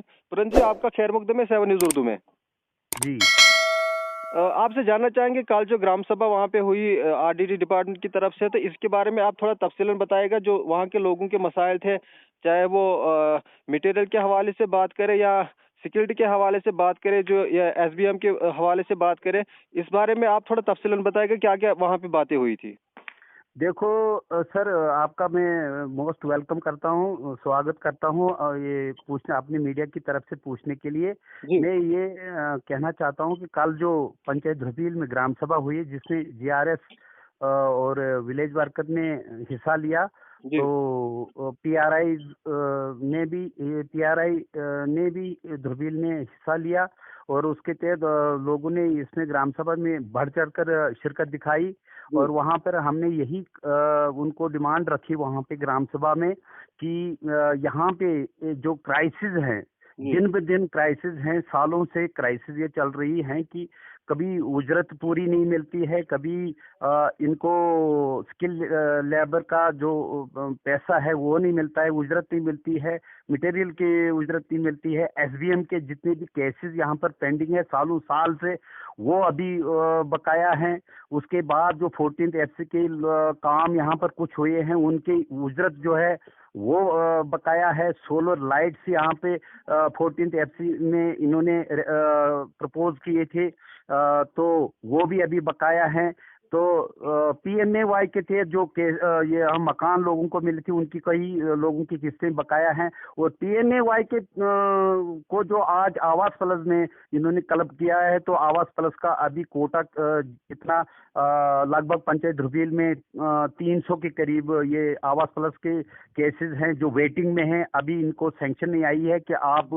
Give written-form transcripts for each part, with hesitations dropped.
पुरन जी, आपका खैर मकदम है 7 न्यूज़ उर्दू में। जी। आपसे जानना चाहेंगे, कल जो ग्राम सभा वहाँ पे हुई आरडीडी डिपार्टमेंट की तरफ से, तो इसके बारे में आप थोड़ा तफसीलन बताएगा। जो वहाँ के लोगों के मसाइल थे, चाहे वो मटेरियल के हवाले से बात करें या सिक्योरिटी के हवाले से बात करें, जो या एसबीएम के हवाले से बात करें, इस बारे में आप थोड़ा तफसीलन बताएगा क्या क्या वहाँ पे बातें हुई थी। देखो सर, आपका मैं मोस्ट वेलकम करता हूँ, स्वागत करता हूँ और ये पूछना अपनी मीडिया की तरफ से पूछने के लिए। जी। मैं ये कहना चाहता हूँ कि कल जो पंचायत ध्रुवील में ग्राम सभा हुई जिसमें जीआरएस और विलेज वर्कर ने हिस्सा लिया, जी। तो पीआरआई ने भी ध्रुवील ने हिस्सा लिया और उसके तहत लोगों ने इसमें ग्राम सभा में बढ़ चढ़कर शिरकत दिखाई। जी। और वहाँ पर हमने यही उनको डिमांड रखी वहाँ पे ग्राम सभा में कि यहाँ पे जो क्राइसिस हैं, जी। दिन ब दिन क्राइसिस हैं, सालों से क्राइसिस ये चल रही हैं कि कभी उजरत पूरी नहीं मिलती है, कभी इनको स्किल लेबर का जो पैसा है वो नहीं मिलता है, उजरत नहीं मिलती है, मटेरियल की उजरत नहीं मिलती है। एसबीएम के जितने भी केसेस यहाँ पर पेंडिंग है सालों साल से, वो अभी बकाया हैं। उसके बाद जो 14th एफसी के काम यहाँ पर कुछ हुए हैं, उनकी उजरत जो है वो बकाया है। सोलर लाइट्स यहाँ पे 14th एफसी में इन्होंने प्रपोज किए थे, तो वो भी अभी बकाया हैं। तो पीएमएवाई के थे जो ये हम मकान लोगों को मिली थी, उनकी कई लोगों की किस्तें बकाया हैं। और पीएमएवाई के को जो आज आवास प्लस में इन्होंने क्लब किया है, तो आवास प्लस का अभी कोटा कितना लगभग पंचायत ध्रुवील में 300 के करीब ये आवास प्लस के केसेस हैं जो वेटिंग में हैं। अभी इनको सैंक्शन नहीं आई है कि आप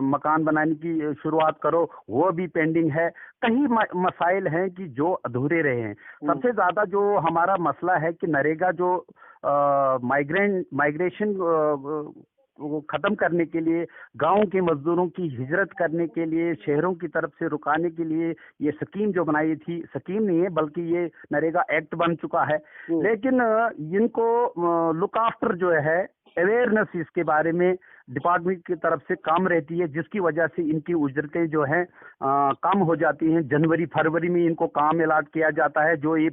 मकान बनाने की शुरुआत करो, वो भी पेंडिंग है। कई मसाइल हैं कि जो अधूरे रहे हैं। सबसे ज्यादा जो हमारा मसला है कि नरेगा जो माइग्रेशन वो खत्म करने के लिए, गांव के मजदूरों की हिजरत करने के लिए, शहरों की तरफ से रुकाने के लिए ये स्कीम जो बनाई थी, स्कीम नहीं है बल्कि ये नरेगा एक्ट बन चुका है। लेकिन इनको लुक आफ्टर जो है, अवेयरनेस इसके बारे में डिपार्टमेंट की तरफ से कम रहती है, जिसकी वजह से इनकी उजरतें जो हैं कम हो जाती हैं। जनवरी फरवरी में इनको काम अलाट किया जाता है, जो ये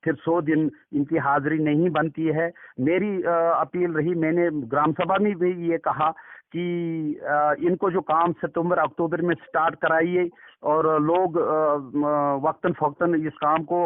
फिर 100 दिन इनकी हाजिरी नहीं बनती है। मेरी अपील रही, मैंने ग्राम सभा में भी ये कहा कि इनको जो काम सितंबर अक्टूबर में स्टार्ट कराइए और लोग वक्तन फौक्तन इस काम को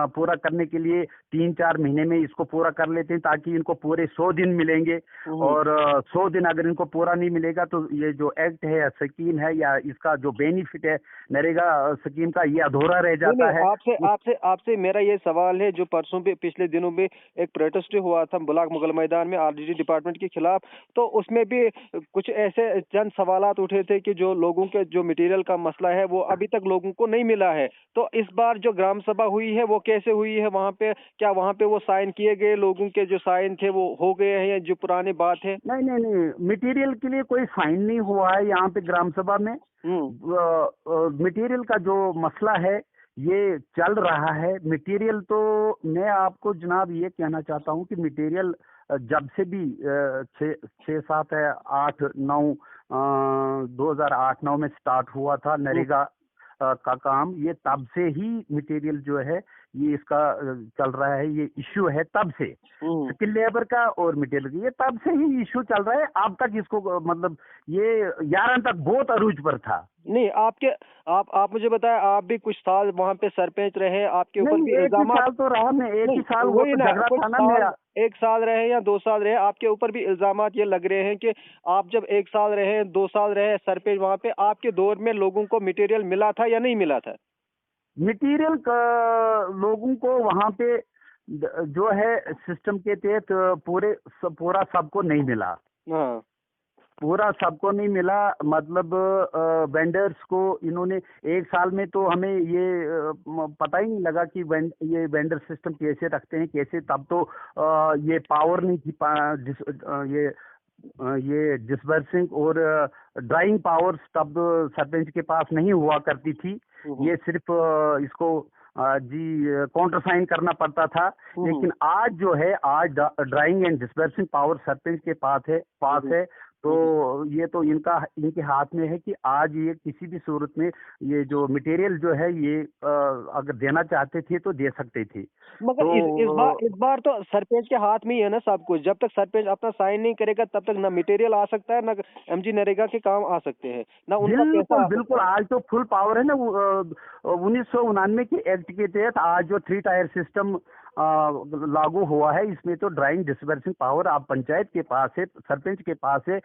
पूरा करने के लिए 3-4 महीने में इसको पूरा कर लेते हैं, ताकि इनको पूरे 100 दिन मिलेंगे। और 100 दिन अगर इनको पूरा नहीं मिलेगा तो ये जो एक्ट है, स्कीम है, या इसका जो बेनिफिट है नरेगा स्कीम का, ये अधूरा रह जाता है। आपसे आपसे आपसे मेरा ये सवाल है, जो परसों पे पिछले दिनों में एक प्रोटेस्ट हुआ था ब्लॉक मुगल मैदान में आरडीडी डिपार्टमेंट के खिलाफ, तो उसमें भी कुछ ऐसे चंद सवालात उठे थे कि जो लोगों के जो मटेरियल का मसला है वो अभी तक लोगों को नहीं मिला है। तो इस बार जो ग्राम सभा हुई है वो कैसे हुई है? वहाँ पे क्या वहाँ पे वो साइन किए गए, लोगों के जो साइन थे वो हो गए हैं, या जो पुरानी बात है? नहीं नहीं नहीं, मटेरियल के लिए कोई साइन नहीं हुआ है यहाँ पे ग्राम सभा में। मटेरियल का जो मसला है ये चल रहा है। मटेरियल तो मैं आपको जनाब ये कहना चाहता हूँ कि मटेरियल जब से भी 6-7 है 8-9 2008-9 में स्टार्ट हुआ था नरेगा का काम, ये तब से ही मटेरियल जो है ये इसका चल रहा है। ये इश्यू है तब से, स्किल लेबर का और मटेरियल का, ये तब से ही इश्यू चल रहा है। अब तक इसको मतलब ये 11 तक बहुत अरूज पर था। नहीं, आप मुझे बताएं, आप भी कुछ साल वहाँ पे सरपंच रहे, आपके ऊपर नहीं, भी एक ही इल्जाम। साल तो रहा मैं, एक ही साल, वो वही तो ना, झगड़ा कुछ था ना साल, मेरा। 1 साल रहे या 2 साल रहे, आपके ऊपर भी इल्जामात ये लग रहे हैं कि आप जब 1 साल रहे, 2 साल रहे सरपंच वहाँ पे, आपके दौर में लोगों को मटेरियल मिला था या नहीं मिला था? मटेरियल का लोगों को वहाँ पे जो है सिस्टम के तहत पूरा सबको नहीं मिला। हाँ। पूरा सबको नहीं मिला, मतलब वेंडर्स को इन्होंने 1 साल में तो हमें ये पता ही नहीं लगा कि ये वेंडर सिस्टम कैसे रखते हैं, कैसे। तब तो ये पावर नहीं थी, ये डिसबर्सिंग और ड्राइंग पावर्स तब सरपंच के पास नहीं हुआ करती थी। ये सिर्फ इसको जी काउंटर साइन करना पड़ता था। लेकिन आज जो है, आज drawing and disbursing power sarpanch के पास है। तो ये तो इनके हाथ में है कि आज ये किसी भी सूरत में ये जो मटेरियल जो है ये अगर देना चाहते थे तो दे सकते थे। मगर तो इस बार तो सरपंच के हाथ में ही है ना सब कुछ। जब तक सरपंच अपना साइन नहीं करेगा तब तक ना मटेरियल आ सकता है, ना एमजी नरेगा के काम आ सकते हैं, ना उनका पैसा बिल्कुल आ सकता बिल्कुल, है। आज तो फुल पावर है ना। 1999 के एक्ट के तहत आज जो 3 टायर सिस्टम लागू हुआ है, इसमें तो ड्राइंग डिस्बर्सिंग पावर आप पंचायत के पास है, सरपंच के पास है।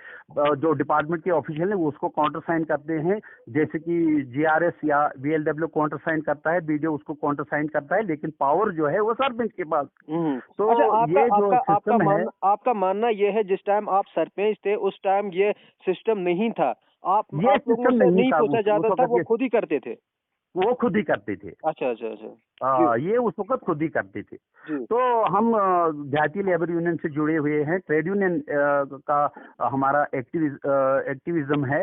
जो डिपार्टमेंट के ऑफिशियल है वो उसको काउंटर साइन करते हैं, जैसे कि जीआरएस या बीएलडब्ल्यू काउंटर साइन करता है, बीडीओ उसको काउंटर साइन करता है, लेकिन पावर जो है वो सरपंच के पास। तो अच्छा, आपका ये जो आपका आपका सिस्टम है, आपका मानना ये है जिस टाइम आप सरपंच थे उस टाइम ये सिस्टम नहीं था, ये आप लोगों सिस्टम से नहीं नहीं था पूछा उस जाता था, वक्त। वो ये खुद ही करते थे? वो खुद ही करते थे। अच्छा अच्छा अच्छा। जी ये उस वक्त खुद ही करते थे। जी। तो हम देहाती लेबर यूनियन से जुड़े हुए हैं, ट्रेड यूनियन का हमारा एक्टिविज्म है।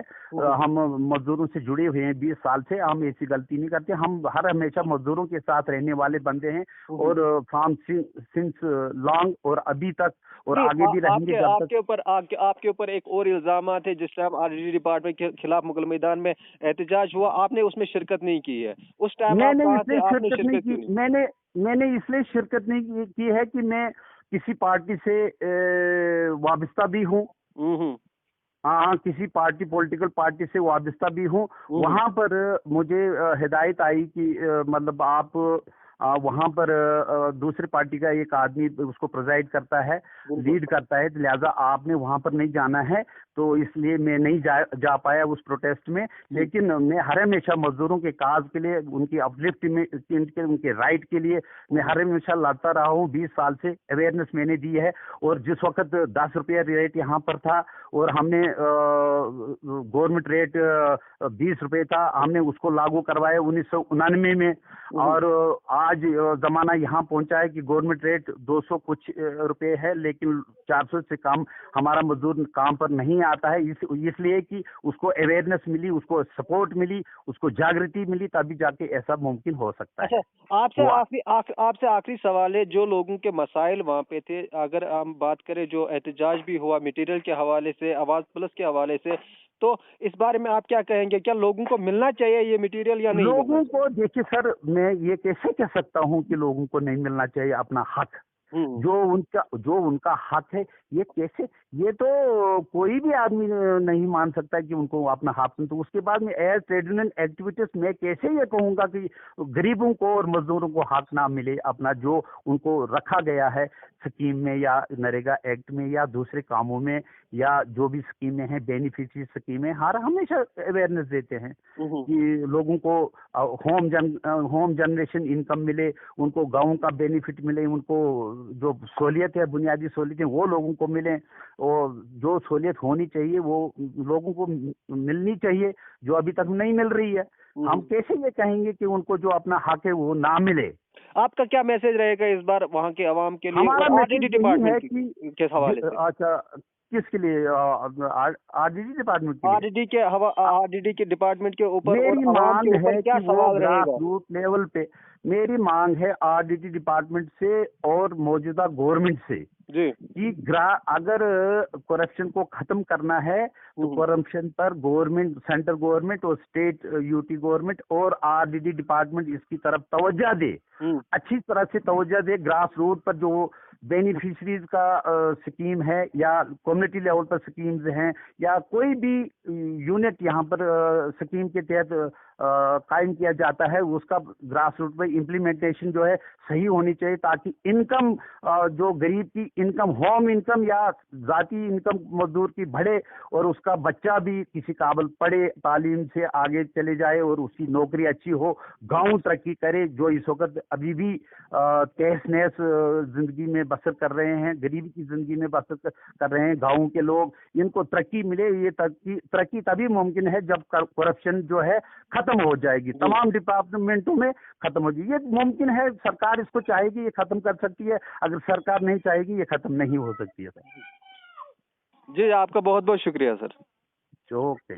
हम मजदूरों से जुड़े हुए हैं 20 साल से। हम ऐसी गलती नहीं करते, हम हर हमेशा मजदूरों के साथ रहने वाले बंदे हैं, और फ्रॉम सिंस लॉन्ग, और अभी तक, और नहीं, आगे भी रहेंगे आपके जब तक। आपके ऊपर एक और इल्जाम थे जिस टाइम आरडीडी डिपार्टमेंट के खिलाफ मुगल मैदान में एहतजाज हुआ, आपने उसमें शिरकत नहीं की है। उस टाइम आप मैंने कहाँ थे? इसलिए आपने शिरकत नहीं शिरकत क्यों की, नहीं? मैंने इसलिए शिरकत नहीं की है कि मैं किसी पार्टी से वाबस्ता भी हूँ। हम्म हाँ हाँ, किसी पार्टी, पॉलिटिकल पार्टी से वाबस्ता भी हूँ। हम्म वहां पर मुझे हिदायत आई कि मतलब आप वहां पर दूसरी पार्टी का एक आदमी उसको प्रोजाइड करता है, बिल्कुल। लीड करता है, तो लिहाजा आपने वहां पर नहीं जाना है। तो इसलिए मैं नहीं जा पाया उस प्रोटेस्ट में। लेकिन मैं हर हमेशा मजदूरों के काज के लिए, उनकी अपलिफ्ट में, उनके राइट के लिए मैं हर हमेशा लड़ता रहा हूँ। 20 साल से अवेयरनेस मैंने दी है। और जिस वक्त 10 रुपया रेट यहाँ पर था, और हमने गवर्नमेंट रेट 20 रुपए था, हमने उसको लागू करवाया 1999 में। और आज जमाना यहाँ पहुंचा है कि गवर्नमेंट रेट 200 कुछ रुपए है, लेकिन 400 से कम हमारा मजदूर काम पर नहीं आता है। इसलिए कि उसको अवेयरनेस मिली, उसको सपोर्ट मिली, उसको जागृति मिली, तभी जाके ऐसा मुमकिन हो सकता अच्छा, है। आपसे हुआ। आपसे आखिरी सवाल है, जो लोगों के मसाइल वहाँ पे थे, अगर हम बात करें जो एहतजाज भी हुआ मटेरियल के हवाले से, आवाज प्लस के हवाले से, तो इस बारे में आप क्या कहेंगे? क्या लोगों को मिलना चाहिए ये मटेरियल या नहीं मिलना लोगों चाहिए? को देखिए सर, मैं ये कैसे कह सकता हूँ कि लोगों को नहीं मिलना चाहिए अपना हक। हम्म जो उनका हक है, ये कैसे, ये तो कोई भी आदमी नहीं मान सकता कि उनको अपना हक। तो उसके बाद में एज ट्रेड यूनियन एक्टिविटीज मैं कैसे ये कहूंगा कि गरीबों को और मजदूरों को हक ना मिले, अपना जो उनको रखा गया है स्कीम में, या नरेगा एक्ट में, या दूसरे कामों में, या जो भी स्कीमें हैं, बेनिफिशियरी स्कीमें, हर हमेशा अवेयरनेस देते हैं हम्म कि लोगों को होम जनरेशन इनकम मिले, उनको गाँव का बेनिफिट मिले, उनको जो सहूलियत है, बुनियादी सहूलियत है, वो लोगों को मिले। और जो सहूलियत होनी चाहिए वो लोगों को मिलनी चाहिए, जो अभी तक नहीं मिल रही है। हम कैसे ये कहेंगे कि उनको जो अपना हक है वो ना मिले। आपका क्या मैसेज रहेगा इस बार वहाँ के अवाम के लिए हमारा और आरडीडी मैसेज यही है डिपार्टमेंट कि के हवाले से? अच्छा, किसके लिए? आरडीडी डिपार्टमेंट के लिए आरडीडी के डिपार्टमेंट के ऊपर और मेरी अवाम मांग के ऊपर है क्या कि वो सवाल ग्रास रहेगा? रूट लेवल पे, मेरी मांग है आरडीटी डिपार्टमेंट से और मौजूदा गवर्नमेंट से जी कि अगर करप्शन को खत्म करना है तो करप्शन पर गवर्नमेंट, सेंट्रल गवर्नमेंट और स्टेट यूटी गवर्नमेंट और आरडीडी डिपार्टमेंट इसकी तरफ तवज्जो दे, अच्छी तरह से तवज्जो दे। ग्रास रूट पर जो बेनिफिशरीज का स्कीम है, या कम्युनिटी लेवल पर स्कीम्स हैं, या कोई भी यूनिट यहाँ पर स्कीम के तहत कायम किया जाता है, उसका ग्रास रूट पर इम्प्लीमेंटेशन जो है सही होनी चाहिए, ताकि इनकम, जो गरीब की इनकम, होम इनकम या जाती इनकम मजदूर की बढ़े, और उसका बच्चा भी किसी काबिल पढ़े, तालीम से आगे चले जाए, और उसकी नौकरी अच्छी हो, गांव तरक्की करे। जो इस वक्त अभी भी तहस नहस जिंदगी में बसर कर रहे हैं, गरीबी की जिंदगी में बसर कर रहे हैं गाँव के लोग, इनको तरक्की मिले। ये तरक्की तभी मुमकिन है जब करप्शन जो है खत्म हो जाएगी, तमाम डिपार्टमेंटों में खत्म हो जाएगी। ये मुमकिन है, सरकार इसको चाहेगी ये खत्म कर सकती है, अगर सरकार नहीं चाहेगी ये खत्म नहीं हो सकती है। जी, आपका बहुत बहुत शुक्रिया सर। ओके।